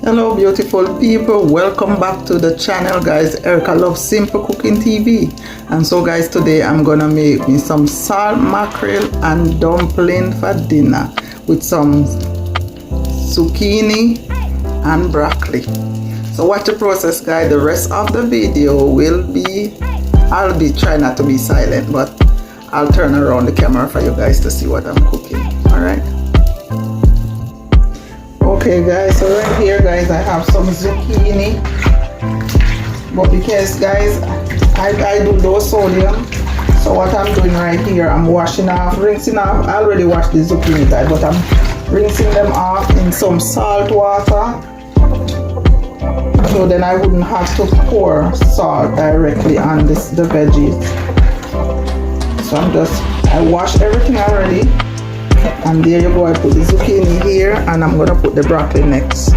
Hello beautiful people, welcome back to the channel guys. Erica loves simple cooking TV. And so guys, today I'm gonna make me some salt mackerel and dumpling for dinner with some zucchini and broccoli. So watch the process guys. The rest of the video will be, I'll be trying not to be silent, but I'll turn around the camera for you guys to see what I'm cooking. Alright, okay guys, so right here guys, I have some zucchini, but because guys I do low sodium, so what I'm doing right here, I'm washing off, rinsing off. I already washed the zucchini guys, but I'm rinsing them off in some salt water, so then I wouldn't have to pour salt directly on the veggies. So I wash everything already. And there you go, I put the zucchini here, and I'm gonna put the broccoli next.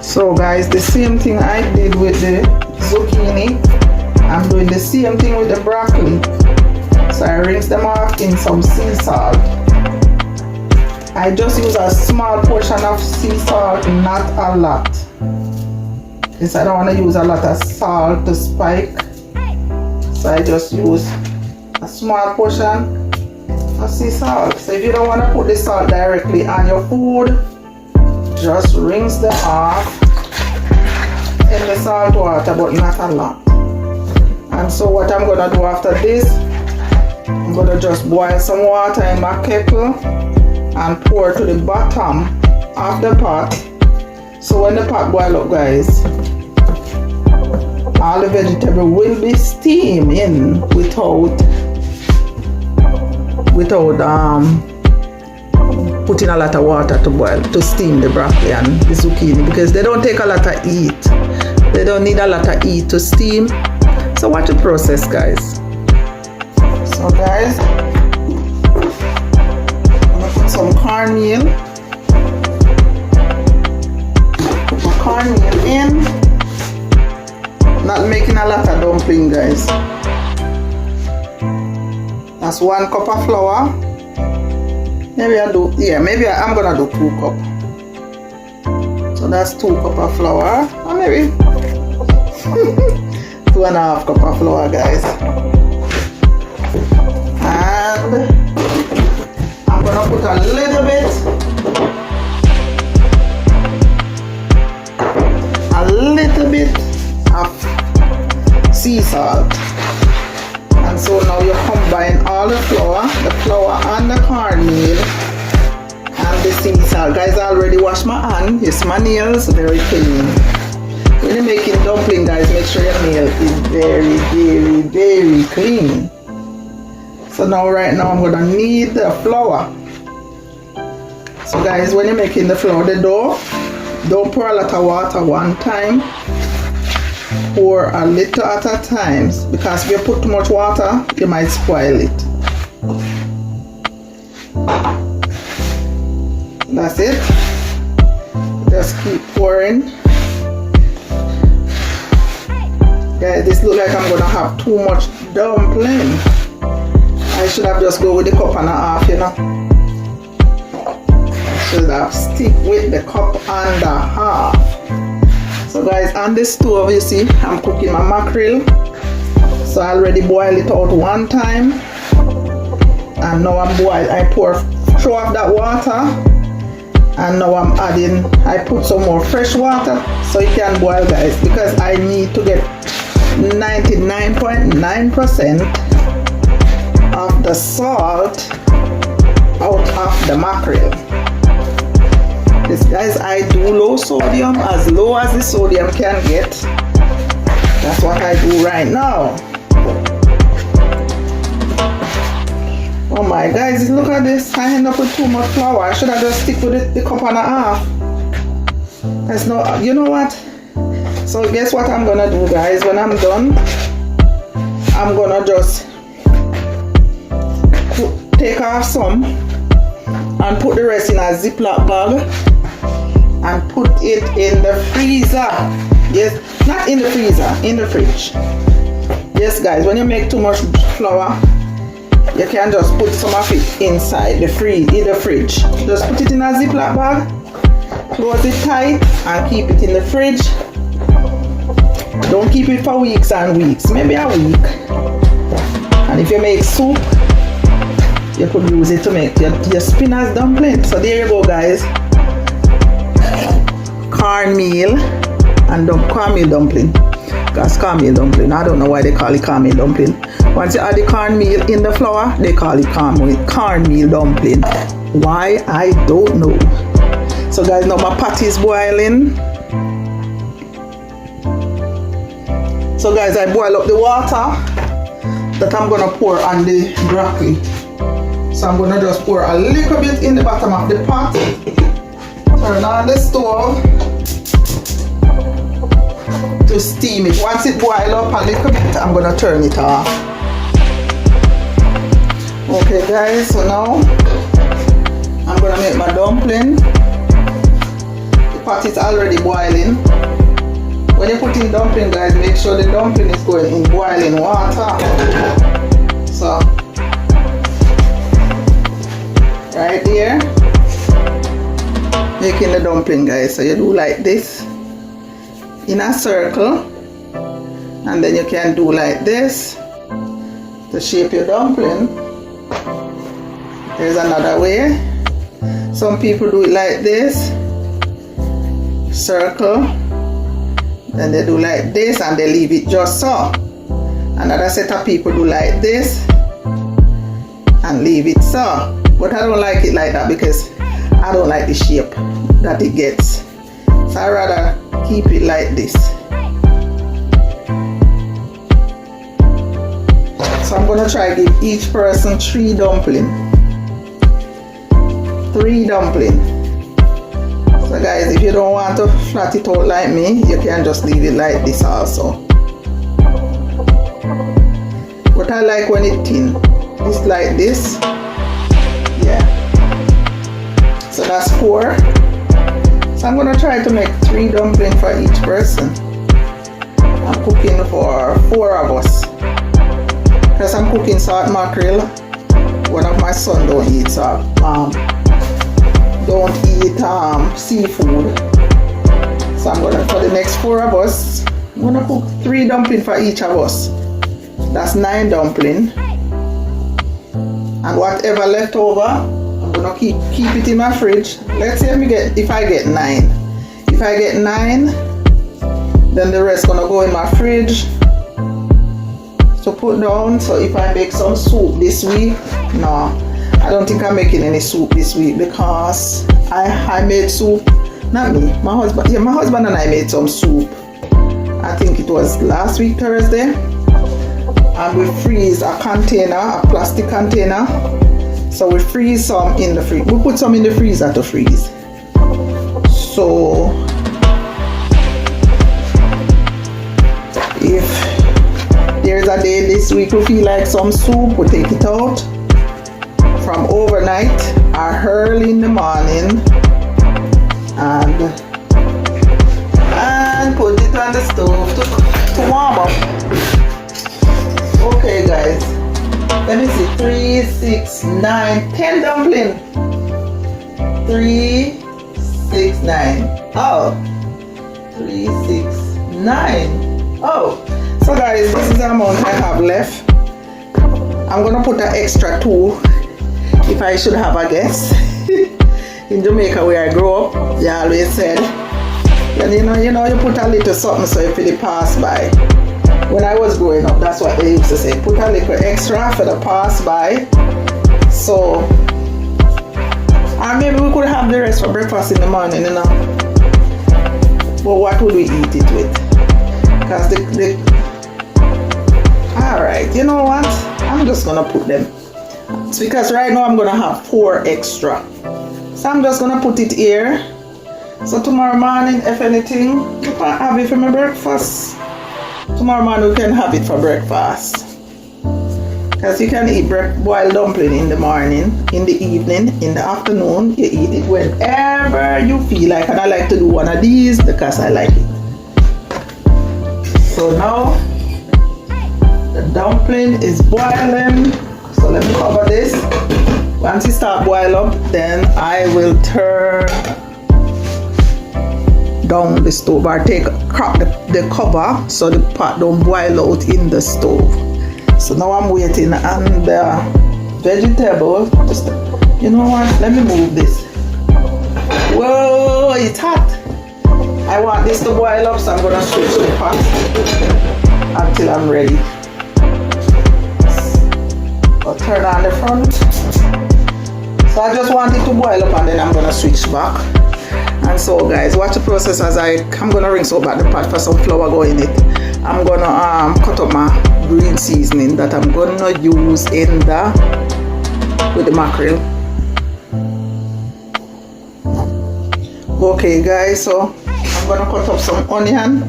So guys, the same thing I did with the zucchini, I'm doing the same thing with the broccoli. So I rinse them off in some sea salt. I just use a small portion of sea salt, not a lot, because I don't want to use a lot of salt to spike. So I just use a small portion of sea salt. So if you don't want to put the salt directly on your food, just rinse them off in the salt water, but not a lot. And so what I'm gonna do after this, I'm gonna just boil some water in my kettle and pour to the bottom of the pot. So when the pot boils up guys, all the vegetable will be steaming without putting a lot of water to boil, to steam the broccoli and the zucchini, because they don't take a lot of heat. They don't need a lot of heat to steam. So watch the process guys. So guys, I'm gonna put some cornmeal. Put my cornmeal in. Not making a lot of dumpling guys. That's 1 cup of flour. Maybe I'm gonna do 2 cups. So that's 2 cup of flour, or maybe 2.5 cup of flour guys. And I'm gonna put a little bit of sea salt. And so now you combine all the flour and the cornmeal and the sea salt. Guys, I already washed my hand. You see my nails, very clean. When you're making dumpling guys, make sure your nail is very, very, very clean. So now right now I'm gonna knead the flour. So guys, when you're making the flour, the dough, don't pour a lot of water one time. Pour a little at a time, because if you put too much water, you might spoil it. That's it. Just keep pouring. Guys, this looks like I'm gonna have too much dumpling. I should have just go with the 1.5 cups, you know. I should have stick with the 1.5 cups. So guys, on the stove you see I'm cooking my mackerel. So I already boiled it out one time, and now I throw off that water, and now I put some more fresh water so it can boil guys, because I need to get 99.9% of the salt out of the mackerel. This guys, I do low sodium, as low as the sodium can get. That's what I do right now. Oh my guys, look at this. I end up with too much flour. I should have just stick with the 1.5 cups. There's no, you know what? So guess what I'm gonna do guys, when I'm done, I'm gonna just take off some and put the rest in a Ziploc bag and put it in the freezer. Yes, not in the freezer, in the fridge. Yes guys, when you make too much flour, you can just put some of it inside the fridge. Just put it in a Ziploc bag Close it tight and keep it in the fridge. Don't keep it for weeks and weeks, maybe a week. And if you make soup, you could use it to make your spinach dumpling. So there you go, guys. Cornmeal and cornmeal dumpling. That's cornmeal dumpling. I don't know why they call it cornmeal dumpling. Once you add the cornmeal in the flour, they call it cornmeal dumpling. Why? I don't know. So guys, now my pot is boiling. So guys, I boil up the water that I'm gonna pour on the broccoli. So I'm gonna just pour a little bit in the bottom of the pot. Turn on the stove to steam it. Once it boils up a little bit, I'm gonna turn it off. Okay guys, so now I'm gonna make my dumpling. The pot is already boiling. When you put in dumpling, guys, make sure the dumpling is going in boiling water. So right there, making the dumpling, guys. So you do like this in a circle, and then you can do like this to shape your dumpling. There's another way. Some people do it like this, circle, then they do like this and they leave it just so. Another set of people do like this and leave it so. But I don't like it like that because I don't like the shape that it gets. So I rather keep it like this. So I'm gonna try to give each person 3 dumplings. 3 dumplings. So guys, if you don't want to flat it out like me, you can just leave it like this also. But I like when it's thin. It's like this. Yeah. So that's 4. So I'm gonna try to make 3 dumplings for each person. I'm cooking for 4 of us. Because I'm cooking salt mackerel. One of my sons don't eat salt. Don't eat seafood. So I'm gonna, for the next 4 of us, I'm gonna cook 3 dumplings for each of us. That's 9 dumplings. And whatever left over, I'm gonna keep it in my fridge. Let's say if I get 9. If I get 9, then the rest gonna go in my fridge to put down. So if I make some soup this week, no, I don't think I'm making any soup this week because I made soup. Not me, my husband. Yeah, my husband and I made some soup. I think it was last week Thursday. And we freeze a container, a plastic container. So we freeze some in the freezer. We put some in the freezer to freeze. So if there's a day this week we feel like some soup, we take it out from overnight or early in the morning and put it on the stove to warm up. Okay guys, let me see, 3, 6, 9, 10 dumplings. 3, 6, 9. Oh, 3, 6, 9. Oh, so guys, this is the amount I have left. I'm gonna put an extra 2 if I should have a guess. In Jamaica where I grew up, they always said, you know, you put a little something so if it pass by. When I was growing up, that's what they used to say. Put a little extra for the pass by. So, or maybe we could have the rest for breakfast in the morning, you know. But what would we eat it with? Because alright, you know what? I'm just gonna put them. It's because right now I'm gonna have 4 extra. So I'm just gonna put it here. So tomorrow morning, if anything, you can have it for my breakfast. Tomorrow morning we can have it for breakfast. Because you can eat boiled dumpling in the morning, in the evening, in the afternoon. You eat it whenever you feel like. And I like to do one of these because I like it. So now the dumpling is boiling. So let me cover this. Once it starts boil up, then I will turn down the stove, or crack the cover so the pot don't boil out in the stove. So now I'm waiting on the vegetable. Just, you know what? Let me move this. Whoa, it's hot. I want this to boil up, so I'm gonna switch the pot until I'm ready. I'll turn on the front. So I just want it to boil up and then I'm gonna switch back. And so guys, watch the process as I'm gonna rinse out back the pot for some flour go in it. I'm gonna cut up my green seasoning that I'm gonna use with the mackerel. Okay guys, so I'm gonna cut up some onion.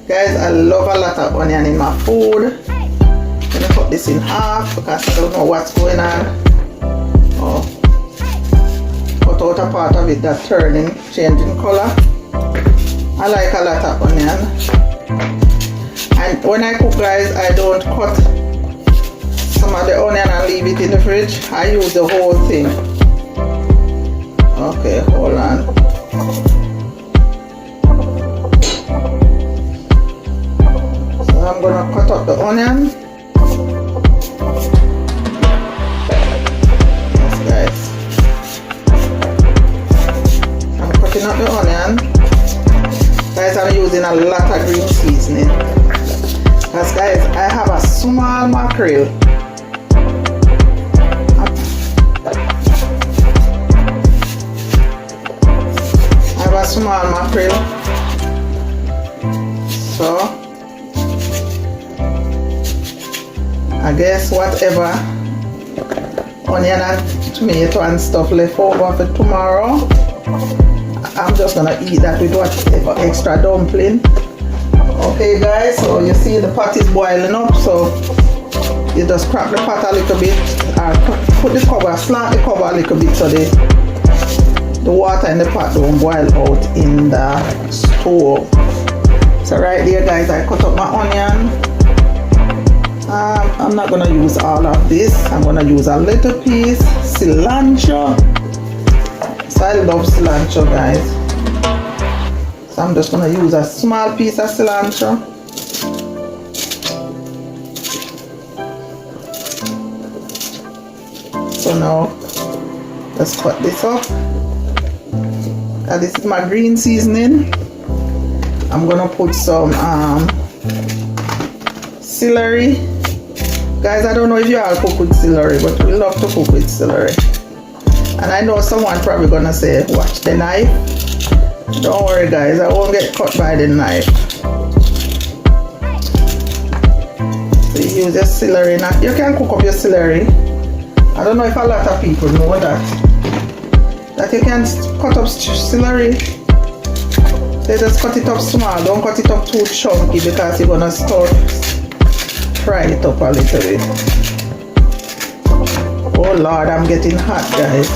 Guys, I love a lot of onion in my food. I'm gonna cut this in half because I don't know what's going on. Cut out a part of it that changing color. I like a lot of onion. And when I cook guys, I don't cut some of the onion and leave it in the fridge. I use the whole thing. Okay, hold on. So I'm gonna cut up the onion. Yes guys. I'm cutting up the onion. Guys, I'm using a lot of green seasoning. Because guys, I have a small mackerel. Small mackerel, so I guess whatever onion and tomato and stuff left over for tomorrow, I'm just gonna eat that with whatever extra dumpling. Okay guys, so you see the pot is boiling up, so you just crack the pot a little bit, put the cover, slant the cover a little bit so the water in the pot don't boil out in the stove. So right there guys, I cut up my onion. I'm not gonna use all of this. I'm gonna use a little piece cilantro. So I love cilantro guys. So I'm just gonna use a small piece of cilantro. So now let's cut this up. This is my green seasoning. I'm gonna put some celery. Guys, I don't know if you all cook with celery, but we love to cook with celery. And I know someone probably gonna say, watch the knife. Don't worry guys, I won't get cut by the knife. So you use your celery. Now you can cook up your celery. I don't know if a lot of people know that you can cut up celery. They just cut it up small, don't cut it up too chunky because you're gonna start fry it up a little bit. Oh Lord, I'm getting hot guys.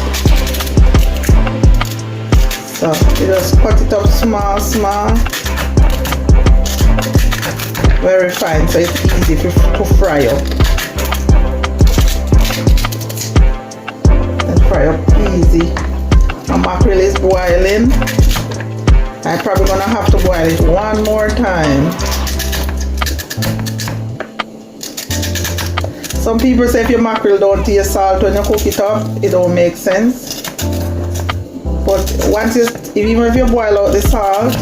So you just cut it up small, very fine, so it's easy to fry up. And fry up easy. My mackerel is boiling. I'm probably gonna have to boil it one more time. Some people say if your mackerel don't taste salt when you cook it up, it don't make sense. But even if you boil out the salt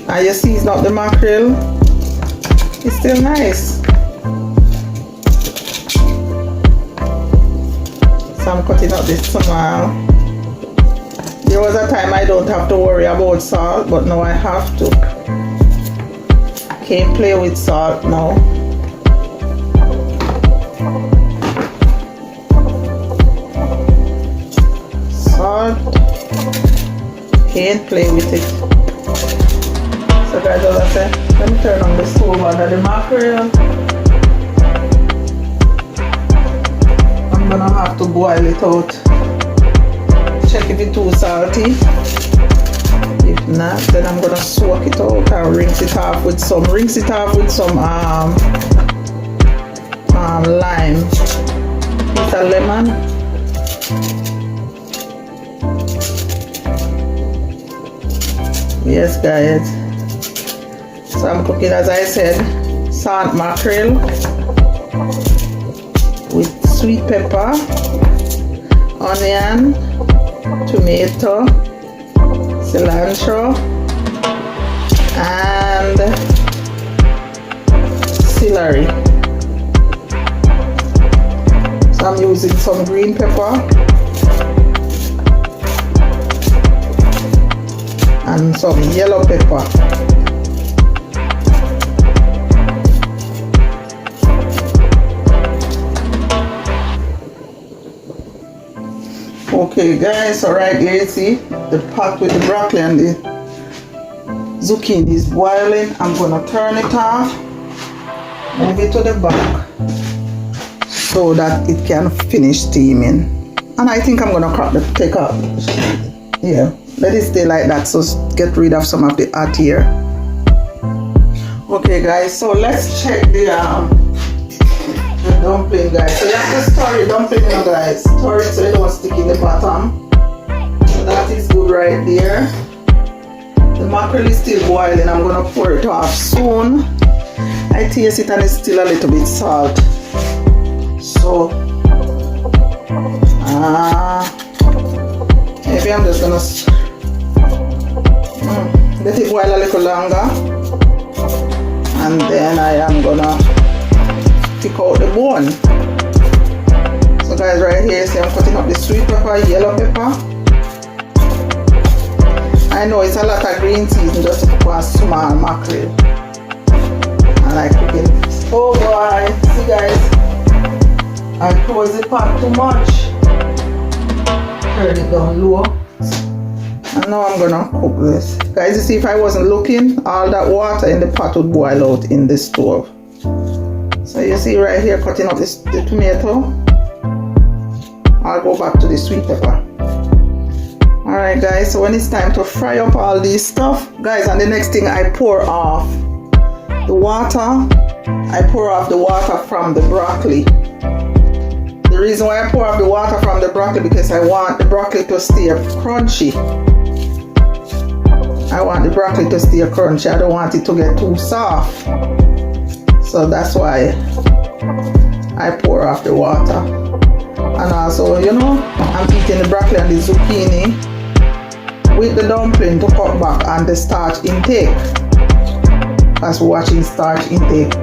and you season up the mackerel, it's still nice. So I'm cutting up this small. There was a time I don't have to worry about salt, but now I have to. Can't play with salt now. Salt. Can't play with it. So guys, as I said, let me turn on the stove under the mackerel. I'm gonna have to boil it out. Check if it's too salty. If not, then I'm gonna soak it out and rinse it off with some lime. Piece of lemon. Yes, guys. So I'm cooking, as I said, salt mackerel with sweet pepper, onion, tomato, cilantro, and celery. So I'm using some green pepper and some yellow pepper. Okay guys, so right here you see the pot with the broccoli and the zucchini is boiling. I'm gonna turn it off, move it to the back so that it can finish steaming. And I think I'm gonna take out, yeah, let it stay like that, so get rid of some of the hot air. Okay guys, so let's check the dumpling, guys. So you have to stir the dumpling, you know, guys. Stir it so it don't stick in the bottom. So that is good right there. The mackerel is still boiling. I'm gonna pour it off soon. I taste it and it's still a little bit salt. So maybe I'm just gonna let it boil a little longer, and then I am gonna take out the bone. So guys, right here, see I'm cutting up the sweet pepper, yellow pepper. I know it's a lot of green season just to cook a small mackerel. I like cooking. Oh boy, see guys, I close the pot too much. Turn it down low. And now I'm gonna cook this. Guys, you see, if I wasn't looking, all that water in the pot would boil out in the stove. So you see right here, cutting up the tomato. I'll go back to the sweet pepper. Alright guys, so when it's time to fry up all this stuff, guys, and the next thing I pour off the water. I pour off the water from the broccoli. The reason why I pour off the water from the broccoli, because I want the broccoli to stay crunchy. I want the broccoli to stay crunchy. I don't want it to get too soft. So that's why I pour off the water. And also, you know, I'm eating the broccoli and the zucchini with the dumpling to cut back on the starch intake. As watching starch intake.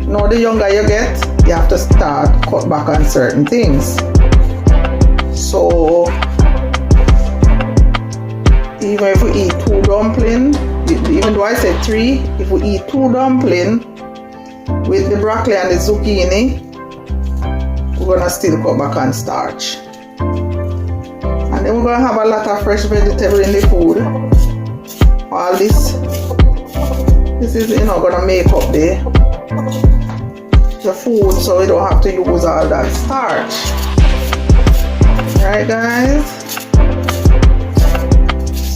Now the younger you get, you have to start cut back on certain things. So even if we eat 2 dumpling, even though I said 3, if we eat 2 dumpling with the broccoli and the zucchini, we're gonna still cut back on starch. And then we're gonna have a lot of fresh vegetable in the food. All this is, you know, gonna make up the food, so we don't have to use all that starch. Right guys?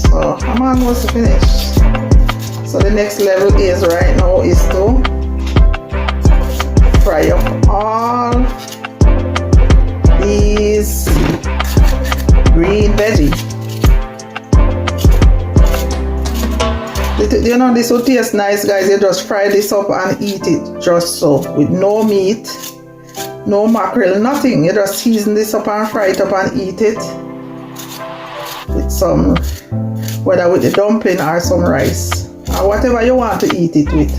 So I'm almost finished. So the next level is right now is to fry up all these green veggies. You know, this will taste nice, guys. You just fry this up and eat it just so, with no meat, no mackerel, nothing. You just season this up and fry it up and eat it with some, whether with the dumpling or some rice or whatever you want to eat it with.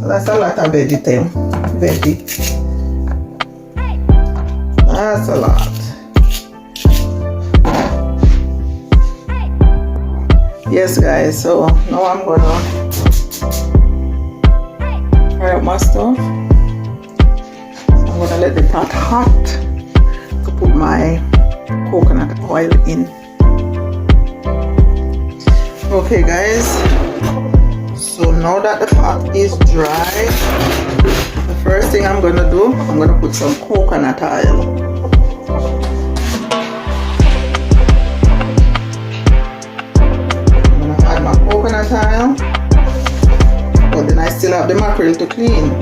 So that's a lot of veggie. That's a lot. Yes guys, so now I'm gonna fry up my stuff. I'm gonna let the pot hot to put my coconut oil in. Okay guys, so now that the pot is dry, the first thing I'm gonna do, I'm gonna put some coconut oil. Coconut oil, but then I still have the mackerel to clean.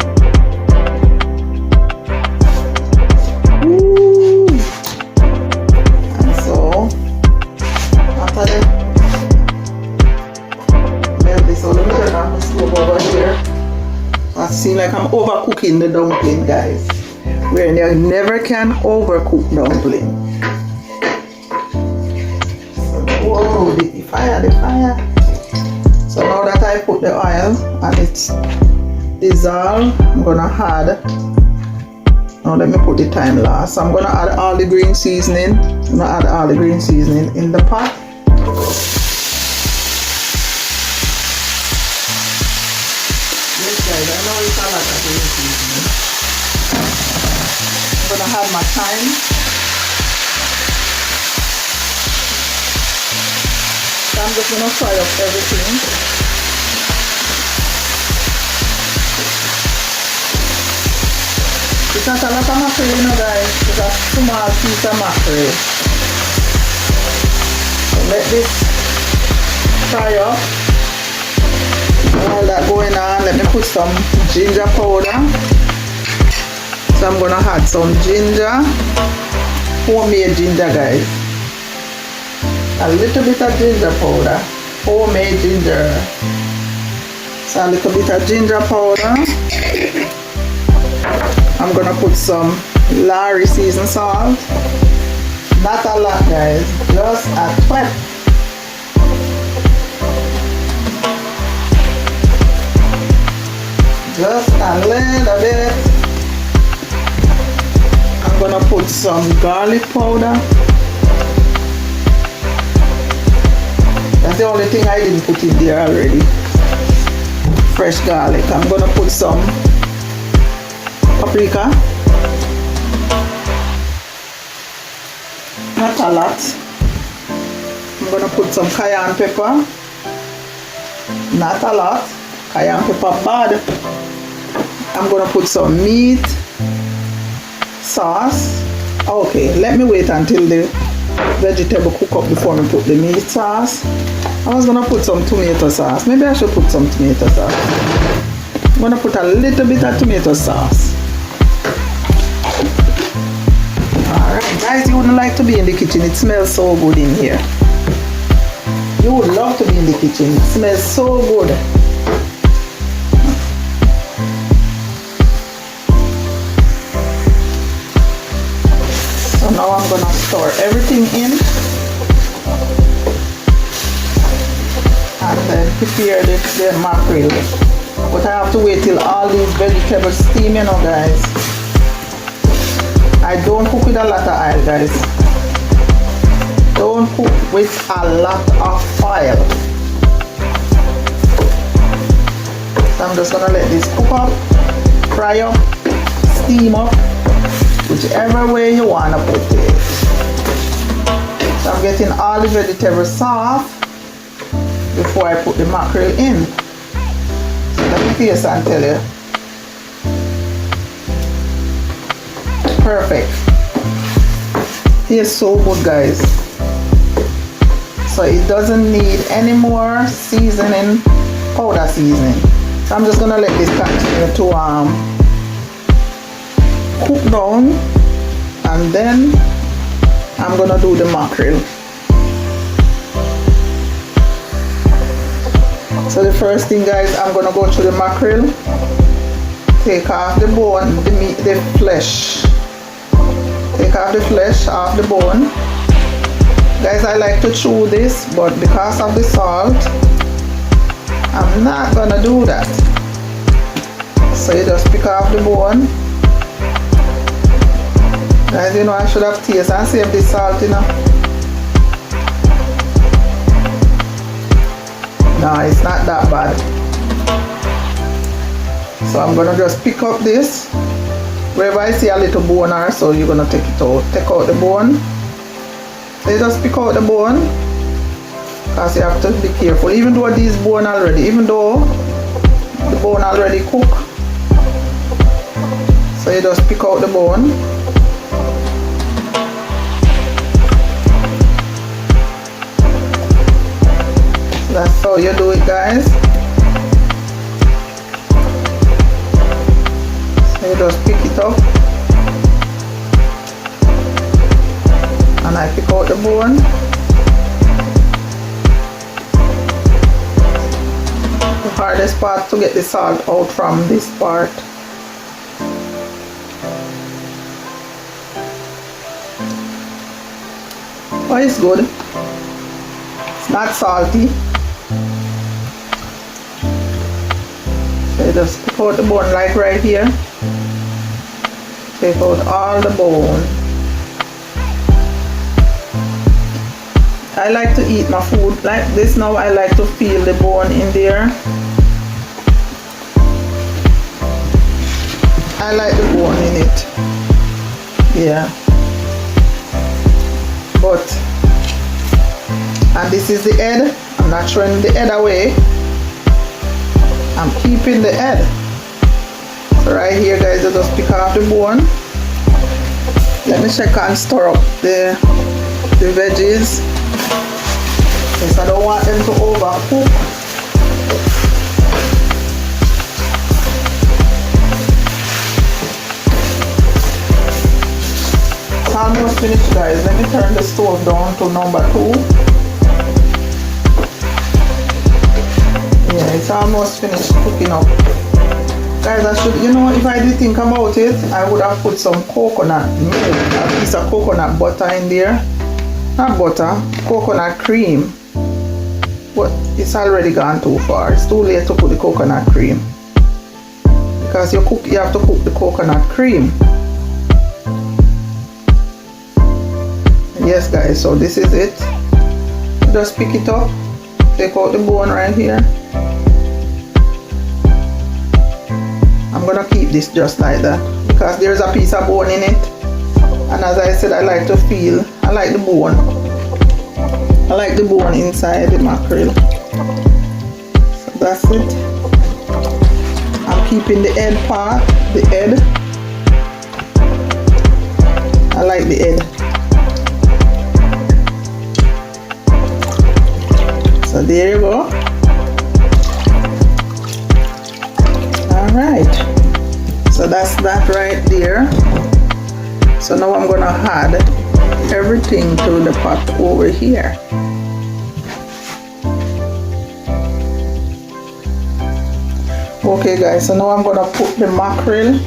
Ooh. And so after like I'm overcooking the dumpling, guys. Where you never can overcook dumpling. Whoa, the fire, the fire. So now that I put the oil and it's dissolved, I'm gonna add, now let me put the time lapse. So I'm gonna add all the green seasoning. I'm gonna add all the green seasoning in the pot. Yes guys, I know it's a lot of green seasoning. I'm gonna add my thyme. So I'm just gonna fry up everything. It's not a lot of mackerel, you know guys. It's a small piece of mackerel. So let this fry up. All that going on, let me put some ginger powder. So I'm gonna add some ginger, homemade ginger guys. A little bit of ginger powder, homemade ginger. So a little bit of ginger powder. I'm gonna put some Lari seasoned salt. Not a lot guys, just a twat. Just a little bit. I'm gonna put some garlic powder. That's the only thing I didn't put in there already. Fresh garlic. I'm gonna put some paprika. Not a lot. I'm gonna put some cayenne pepper. Not a lot. Cayenne pepper bad. I'm gonna put some meat sauce. Okay, let me wait until the vegetable cook up before I put the meat sauce. I was gonna put some tomato sauce. Maybe I should put some tomato sauce. I'm gonna put a little bit of tomato sauce. Alright guys, you wouldn't like to be in the kitchen. It smells so good in here. You would love to be in the kitchen. It smells so good. So now I'm gonna store everything in and then prepare the mackerel. But I have to wait till all these vegetables steam, you know guys. I don't cook with a lot of oil guys. Don't cook with a lot of oil. So I'm just gonna let this cook up, fry up, steam up, whichever way you wanna put it. So I'm getting all the vegetables soft before I put the mackerel in. So let me taste and tell you. Perfect. It's so good guys. So it doesn't need any more seasoning, powder seasoning. So I'm just gonna let this continue to cook down, and then I'm gonna do the mackerel. So the first thing guys, I'm gonna go through the mackerel, take off the bone, the meat, the flesh. Take off the flesh off the bone. Guys, I like to chew this, but because of the salt, I'm not gonna do that. So you just pick off the bone. Guys, you know I should have tasted and saved the salt, you know. No, it's not that bad. So I'm gonna just pick up this. Wherever I see a little bone or so, you're gonna take it out. Take out the bone. So you just pick out the bone, because you have to be careful. Even though these bone already, even though the bone already cook, so you just pick out the bone. So that's how you do it, guys. You just pick it up and I pick out the bone. The hardest part to get the salt out from this part. Oh, it's good. It's not salty. So you just take out the bone like right here. Take out all the bone. I like to eat my food like this now. I like to feel the bone in there. I like the bone in it. Yeah. But, and this is the head. I'm not throwing the head away. I'm keeping the head. So right here, guys, I just pick off the bone. Let me check and stir up the veggies. Because I don't want them to overcook. It's almost finished, guys. Let me turn the stove down to number 2. Yeah, it's almost finished cooking up. Guys, I should, you know, if I did think about it, I would have put some coconut milk, a piece of coconut butter in there. Not butter, coconut cream. But it's already gone too far. It's too late to put the coconut cream. Because you have to cook the coconut cream. Yes, guys, so this is it. Just pick it up. Take out the bone right here. I'm gonna keep this just like that because there's a piece of bone in it, and as I said, I like to feel, I like the bone. I like the bone inside the mackerel. So that's it. I'm keeping the head part, the head. I like the head. So there you go. Alright. So that's that right there. So now I'm gonna add everything to the pot over here. Okay, guys, so now I'm gonna put the mackerel,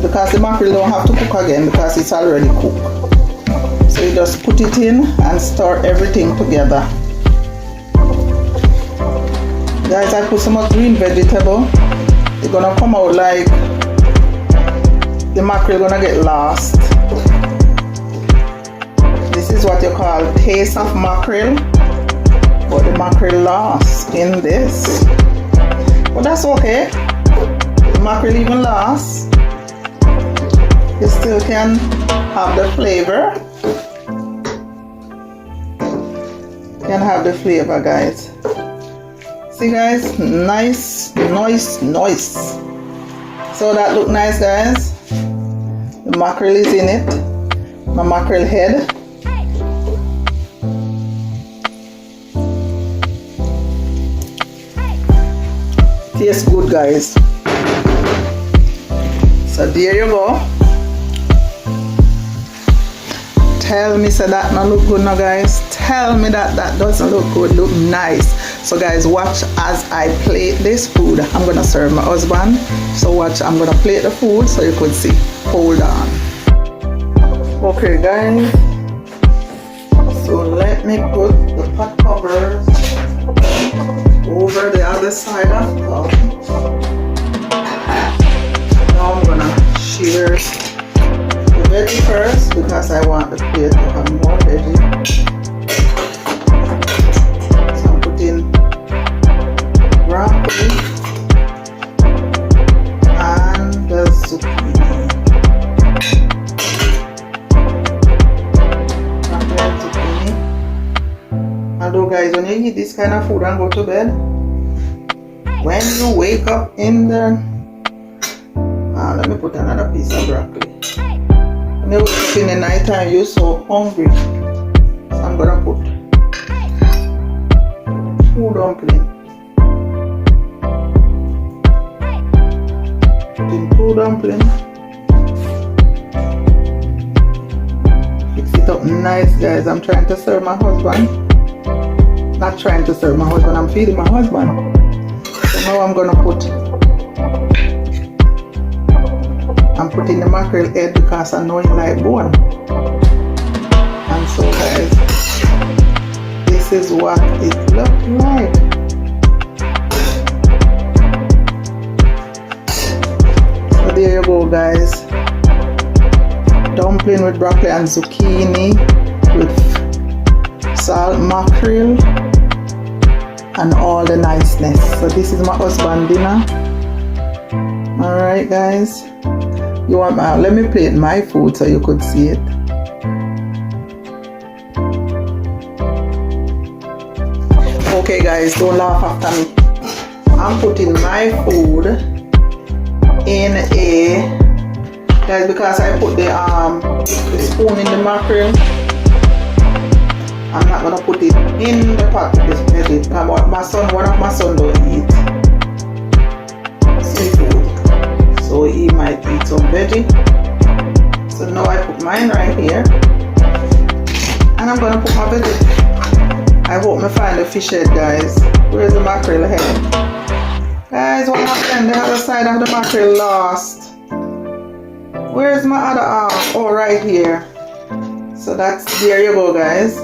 because the mackerel don't have to cook again because it's already cooked. So you just put it in and stir everything together. Guys, I put some green vegetable. It's gonna come out like the mackerel gonna get lost. This is what you call taste of mackerel, but the mackerel lost in this. But that's okay. The mackerel even lost, you still can have the flavor. You can have the flavor, guys. See, guys, nice. So that look nice, guys. The mackerel is in it. My mackerel head. Tastes good, guys. So there you go. Tell me so that not look good now, guys. Tell me that that doesn't look good, look nice. So guys, watch as I plate this food. I'm gonna serve my husband. So watch, I'm gonna plate the food so you could see. Hold on. Okay, guys. So let me put the pot covers over the other side of the pot. Now I'm gonna shear the veggie first because I want the plate to have more veggie. So I'm putting broccoli and the zucchini. Broccoli and zucchini. Although, guys, when you eat this kind of food and go to bed, when you wake up in the let me put another piece of broccoli. When you wake up in the night time, you're so hungry. So I'm gonna put 2 dumplings. Putting 2 dumplings. Fix it up nice, guys. I'm trying to serve my husband. Not trying to serve my husband, I'm feeding my husband. So now I'm gonna I'm putting the mackerel head because I know it like bone. is what it looks like. So there you go, guys. Dumpling with broccoli and zucchini with salt mackerel and all the niceness. So this is my husband's dinner. Alright, guys. You want let me plate my food so you could see it. Okay, guys, don't laugh after me. I'm putting my food in a, guys, because I put the spoon in the mackerel. I'm not gonna put it in the pot with this veggie. One of my son don't eat seafood, so he might eat some veggie. So now I put mine right here, and I'm gonna put my veggie. I hope I find the fish head, guys. Where's the mackerel head? Guys, what happened? The other side of the mackerel lost. Where's my other arm? Oh, right here. So that's, there you go, guys.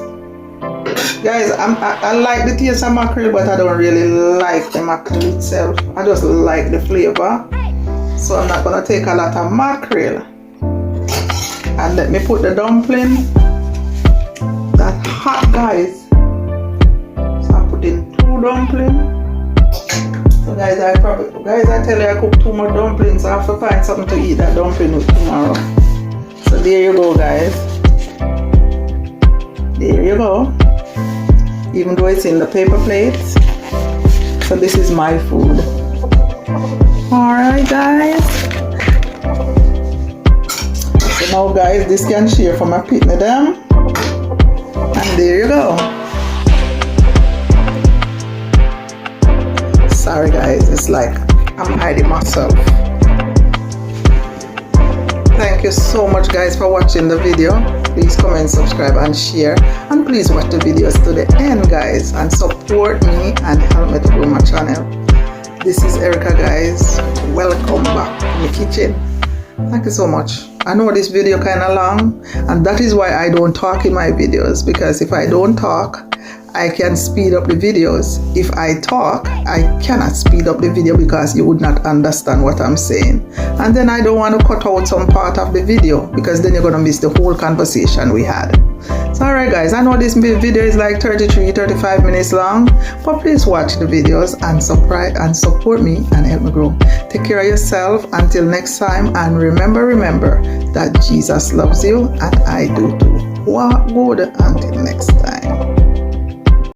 Guys, I like the taste of mackerel, but I don't really like the mackerel itself. I just like the flavor. So I'm not gonna take a lot of mackerel. And let me put the dumpling. That's hot, guys. In 2 dumplings. So guys, I tell you I cook 2 more dumplings, so I have to find something to eat that dumpling with tomorrow. So there you go, guys. There you go. Even though it's in the paper plates. So this is my food. Alright, guys. So now, guys, this can share for my pitney them. And there you go. Sorry, guys, it's like I'm hiding myself. Thank you so much, guys, for watching the video. Please comment, subscribe, and share. And please watch the videos to the end, guys, and support me and help me to grow my channel. This is Erica, guys. Welcome back to the kitchen. Thank you so much. I know this video kind of long, and that is why I don't talk in my videos, because if I don't talk, I can speed up the videos. If I talk, I cannot speed up the video because you would not understand what I'm saying. And then I don't want to cut out some part of the video because then you're going to miss the whole conversation we had. So alright, guys, I know this video is like 33-35 minutes long, but please watch the videos and support me and help me grow. Take care of yourself until next time, and remember that Jesus loves you and I do too. Walk good until next time.